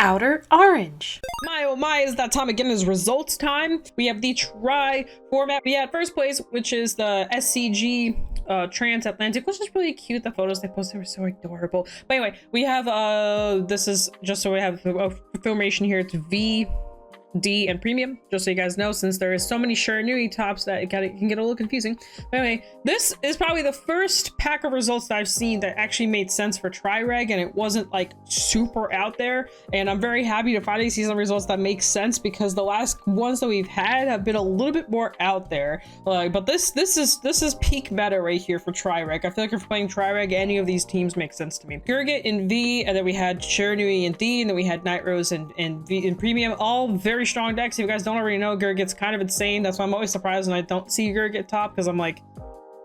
Outer Orange. My oh my, is that time again. Is results time. We have the try format. We had first place, which is the SCG transatlantic, which is really cute. The photos they posted were so adorable. But anyway, we have this is just so we have a formation here. It's V, D, and premium, just so you guys know, since there is so many Shiranui tops that it can get a little confusing. But anyway, this is probably the first pack of results that I've seen that actually made sense for tri-reg, and it wasn't like super out there. And I'm very happy to finally see some results that make sense, because the last ones that we've had have been a little bit more out there. But this is peak meta right here for tri-reg. I feel like if you're playing tri-reg, any of these teams make sense to me. Gurgit in V, and then we had Shiranui in D, and then we had Night Rose in V in premium. All very strong decks. If you guys don't already know, Gurgit's kind of insane. That's why I'm always surprised when I don't see Gurgit top, because I'm like,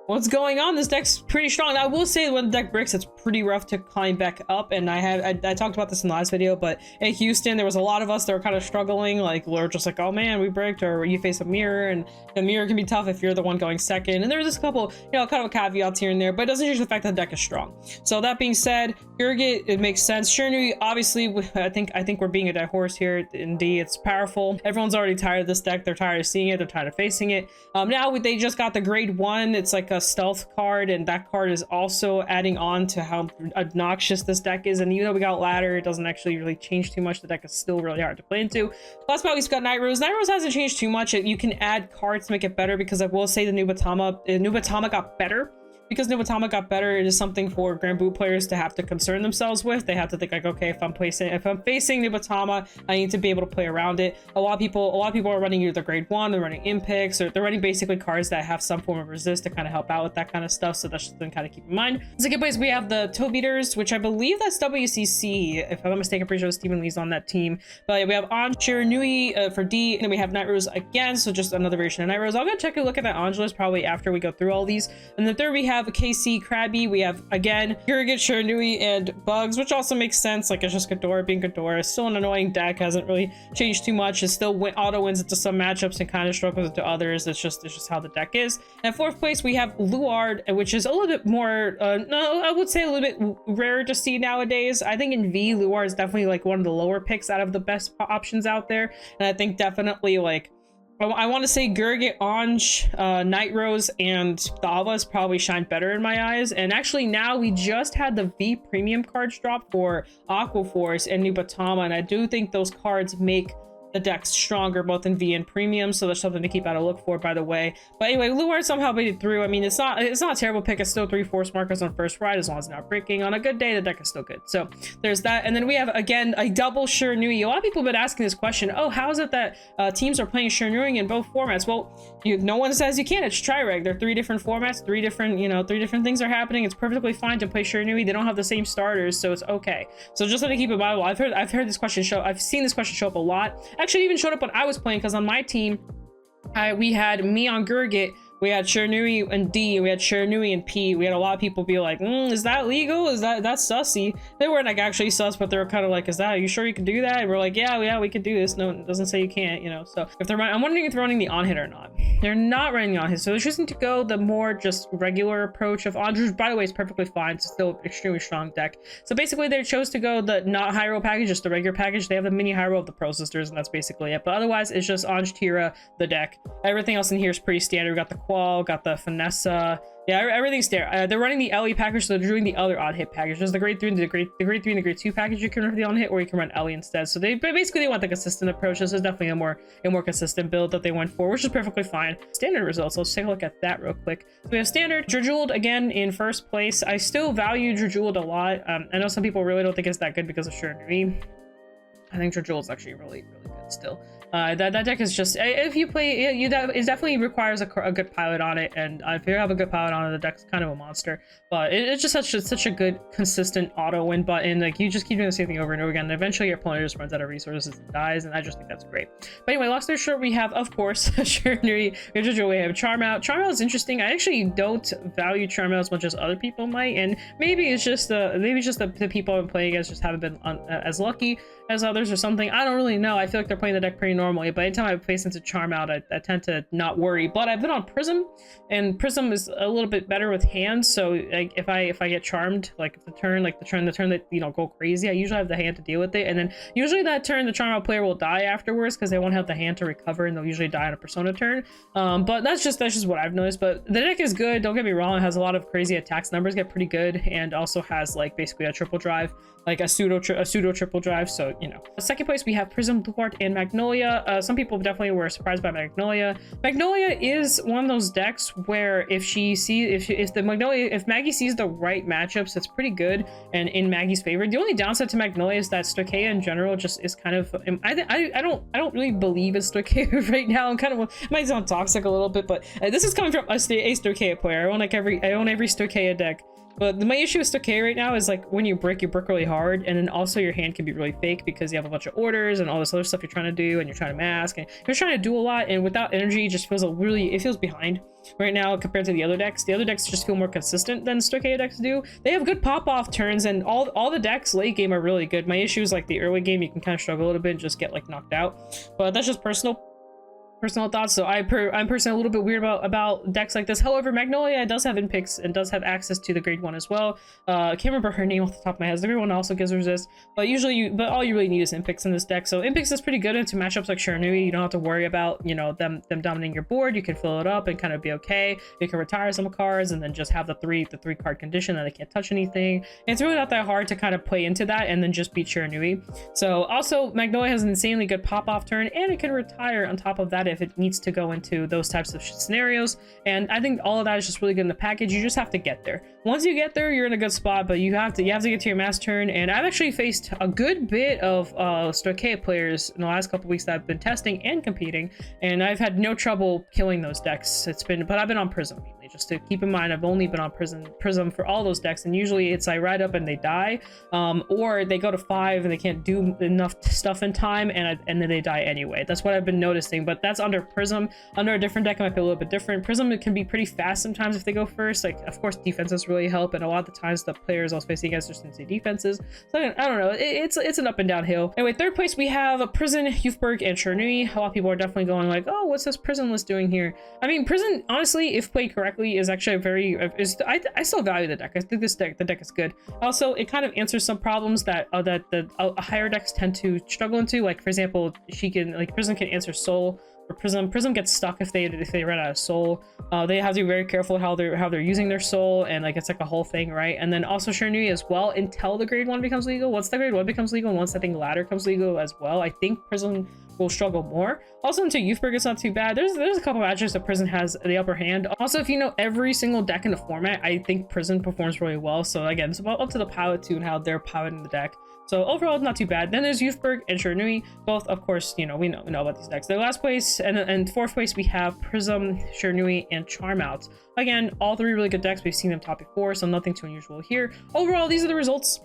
what's going on? This deck's pretty strong. I will say when the deck breaks, it's pretty rough to climb back up. And I talked about this in the last video, but in Houston, there was a lot of us that were kind of struggling. Like, we're just like, oh man, we bricked, or you face a mirror, and the mirror can be tough if you're the one going second. And there's just a couple, you know, kind of caveats here and there, but it doesn't change the fact that the deck is strong. So that being said, Gurgit, it makes sense. Shiranui, obviously, I think we're being a dead horse here. In D, it's powerful. Everyone's already tired of this deck. They're tired of seeing it. They're tired of facing it. Now they just got the grade 1. It's like a stealth card, and that card is also adding on to how obnoxious this deck is. And even though we got ladder, it doesn't actually really change too much. The deck is still really hard to play into. Last but we've got Night Rose. Night Rose hasn't changed too much. You can add cards to make it better, because I will say the Nubatama got better. Because Nubatama got better, it is something for Grand Boot players to have to concern themselves with. They have to think like, okay, if I'm facing Nubatama, I need to be able to play around it. A lot of people are running either grade 1, they're running Impix, or they're running basically cards that have some form of resist to kind of help out with that kind of stuff. So that's just something to kind of keep in mind. Second place, we have the Toe Beaters, which I believe that's WCC. If I'm not mistaken, I'm pretty sure Stephen Lee's on that team. But we have Anj Shiranui for D, and then we have Night Rose again, so just another version of Night Rose. I'll go take a look at that Anj list probably after we go through all these. And then third, we have KC Krabby. We have again Gurgit, Shiranui, and Bugs, which also makes sense. Like, it's just Ghidorah being Ghidorah. It's still an annoying deck, hasn't really changed too much. It still auto wins into some matchups and kind of struggles into others. It's just how the deck is. And fourth place, we have Luard, which is a little bit more no, I would say a little bit rare to see nowadays. I think in V, Luard is definitely like one of the lower picks out of the best options out there, and I think definitely like I want to say Gurgit, Anj, Night Rose, and Thavas probably shine better in my eyes. And actually now we just had the V premium cards drop for Aqua Force and Nubatama, and I do think those cards make the deck's stronger both in V and premium, so there's something to keep out a look for, by the way. But anyway, Luard somehow made it through. I mean, it's not a terrible pick. It's still 3 force markers on first ride, as long as it's not breaking. On a good day, the deck is still good. So there's that. And then we have again a double Shiranui. A lot of people have been asking this question: oh, how is it that teams are playing Shiranui in both formats? Well, no one says you can't. It's tri-reg. They're 3 different formats, 3 different things are happening. It's perfectly fine to play Shiranui. They don't have the same starters, so it's okay. So just something to keep in mind. Well, I've heard this question I've seen this question show up a lot. Actually, it even showed up when I was playing, because on my team, we had me on Gurgit, we had Shiranui and D, we had Shiranui and P. We had a lot of people be like, is that legal? That's sussy? They weren't like actually sus, but they were kind of like, are you sure you can do that? And we're like, yeah, we could do this. No, it doesn't say you can't, you know. So if they're running, I'm wondering if they're running the on hit or not. They're not running the on hit, so they're choosing to go the more just regular approach of Anj, by the way, is perfectly fine. It's still an extremely strong deck. So basically they chose to go the not high roll package, just the regular package. They have the mini high roll of the Pro Sisters, and that's basically it. But otherwise, it's just Anj, Tira, the deck. Everything else in here is pretty standard. We got the Qual, got the Finessa. Yeah, everything's there. They're running the LE package, so they're doing the other on hit package. There's the grade 3 and the grade 3 and the grade 2 package you can run for the on hit, or you can run LE instead. So they want the consistent approach. This is definitely a more consistent build that they went for, which is perfectly fine. Standard results. Let's take a look at that real quick. So we have standard Drajuled again in first place. I still value Drajuled a lot. I know some people really don't think it's that good because of Shiranui. I think Drajuled is actually really good still. That deck is just, if you play it, it definitely requires a good pilot on it, and if you have a good pilot on it, the deck's kind of a monster. But it's just such a good consistent auto win button. Like, you just keep doing the same thing over and over again, and eventually your opponent just runs out of resources and dies, and I just think that's great. But anyway, long story short, we have, of course, Shiranui, we have Charm Out. Charm Out is interesting. I actually don't value Charm Out as much as other people might, and maybe it's just the people I'm playing against just haven't been as lucky as others or something. I don't really know. I feel like they're playing the deck pretty normally, but anytime I place into Charm Out, I tend to not worry. But I've been on Prism, and Prism is a little bit better with hands. So like if I get charmed, like if the turn that, you know, go crazy, I usually have the hand to deal with it. And then usually that turn, the Charm Out player will die afterwards because they won't have the hand to recover, and they'll usually die on a Persona turn. But that's just what I've noticed. But the deck is good. Don't get me wrong. It has a lot of crazy attacks. Numbers get pretty good, and also has like basically a triple drive, like a pseudo triple drive. So, you know. Second place, we have Prism, Vanguard, and Magnolia. Some people definitely were surprised by Magnolia. Magnolia is one of those decks where if Maggie sees the right matchups, it's pretty good and in Maggie's favor. The only downside to Magnolia is that Stoicheia in general just is kind of, I don't really believe in Stoicheia right now. I'm kind of, it might sound toxic a little bit, but this is coming from a Stoicheia player. I own every Stoicheia deck. But my issue with Stoicheia right now is like when you brick really hard, and then also your hand can be really fake because you have a bunch of orders and all this other stuff you're trying to do, and you're trying to mask, and you're trying to do a lot, and without energy, it just feels it feels behind right now compared to the other decks. The other decks just feel more consistent than Stoicheia decks do. They have good pop-off turns, and all the decks late game are really good. My issue is like the early game, you can kind of struggle a little bit and just get like knocked out. But that's just personal thoughts. So I'm personally a little bit weird about decks like this. However, Magnolia does have in-picks and does have access to the grade 1 as well. I can't remember her name off the top of my head. The grade 1 also gives resist, but all you really need is in-picks in this deck. So in-picks is pretty good into matchups like Shiranui. You don't have to worry about, you know, them dominating your board. You can fill it up and kind of be okay. You can retire some cards and then just have the three card condition that they can't touch anything. And it's really not that hard to kind of play into that and then just beat Shiranui. So also Magnolia has an insanely good pop-off turn, and it can retire on top of that if it needs to go into those types of scenarios. And I think all of that is just really good in the package. You just have to get there. Once you get there, you're in a good spot, but you have to get to your mass turn. And I've actually faced a good bit of Stoicheia players in the last couple weeks that I've been testing and competing, and I've had no trouble killing those decks. But I've been on Prism mainly, just to keep in mind. I've only been on Prism for all those decks, and usually it's I ride up and they die, or they go to 5 and they can't do enough stuff in time, and then they die anyway. That's what I've been noticing. But that's under Prism. Under a different deck, it might be a little bit different. Prism, it can be pretty fast sometimes if they go first. Like, of course, defenses really help, and a lot of the times the players I was facing against just didn't see defenses. So I don't know. It's an up and down hill. Anyway, third place we have Prison, Youthberg, and Shiranui. A lot of people are definitely going like, oh, what's this Prison list doing here? I mean, Prison, honestly, if played correctly, is actually a very I still value the deck. I think the deck is good. Also, it kind of answers some problems that the higher decks tend to struggle into. Like, for example, Prison can answer Soul. Prism gets stuck if they run out of soul. They have to be very careful how they're using their soul, and like it's like a whole thing, right? And then also Shiranui as well, until the grade 1 becomes legal. Once the grade 1 becomes legal, and once I think ladder comes legal as well, I think Prism will struggle more. Also into Youthberg, it's not too bad. There's a couple matches that Prison has the upper hand. Also, if you know every single deck in the format, I think Prison performs really well. So again, it's up to the pilot too and how they're piloting the deck. So overall, not too bad. Then there's Youthberg and Shiranui. Both, of course, you know, we know about these decks. The last place and fourth place, we have Prism, Shiranui, and Charm Out. Again, all three really good decks. We've seen them top before, so nothing too unusual here. Overall, these are the results.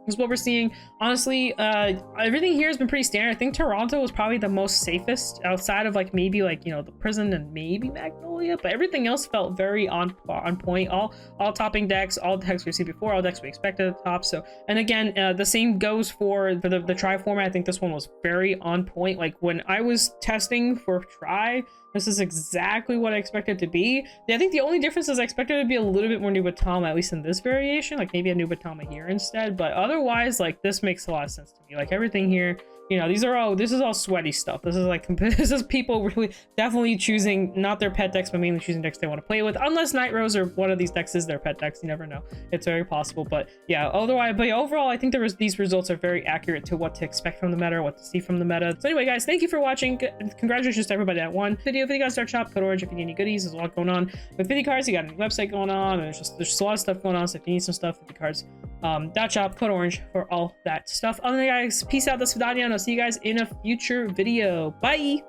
Is what we're seeing. Honestly, everything here has been pretty standard. I think Toronto was probably the most safest outside of like maybe like, you know, the Prison and maybe Magnolia, but everything else felt very on point. All topping decks, all decks we've seen before, all decks we expected at the top. So, and again, the same goes for the try format. I think this one was very on point. Like when I was testing for try, this is exactly what I expected to be. I think the only difference is I expected it to be a little bit more Nubatama, at least in this variation, like maybe a Nubatama here instead. But otherwise, like this makes a lot of sense to me. Like everything here, you know, this is all sweaty stuff. This is like, this is people really definitely choosing not their pet decks, but mainly choosing decks they want to play with, unless Night Rose or one of these decks is their pet decks. You never know. It's very possible. But yeah, otherwise, but overall, I think these results are very accurate to what to expect from the meta, what to see from the meta. So anyway, guys, thank you for watching. Congratulations to everybody that won. Video guys, start shop, code orange if you need any goodies. There's a lot going on with 50 cards. You got a new website going on, and there's just a lot of stuff going on. So if you need some stuff, 50 cards, .shop, code orange for all that stuff. Other than that, guys, peace out. This is Vidania, and I'll see you guys in a future video. Bye.